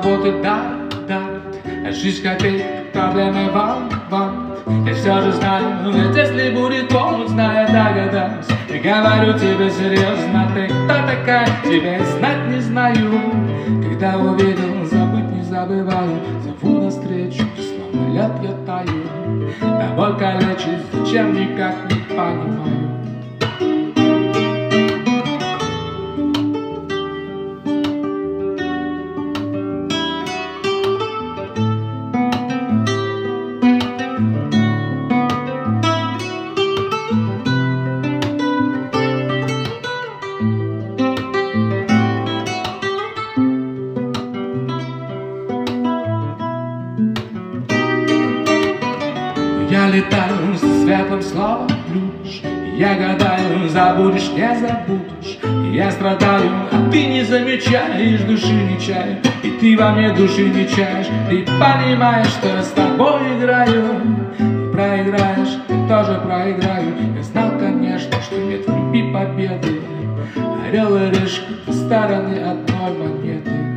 работы, да. А жизнь копейки, проблемы вам. Я все же знаю, ведь если будет полночь, знаю, догадаюсь. И говорю тебе серьезно, ты кто такая? Тебя знать не знаю. Когда увидел, забыть не забываю. Зову навстречу, словно лед я таю. А боль калечит, зачем никак не понимаю. Я летаю со светлым словом ключ. Я гадаю, забудешь, не забудешь. Я страдаю, а ты не замечаешь, души не чаю. И ты во мне души не чаешь. Ты понимаешь, что я с тобой играю. Ты проиграешь, я тоже проиграю. Я знал, конечно, что нет в любви победы. Орел и решка, две стороны одной монеты.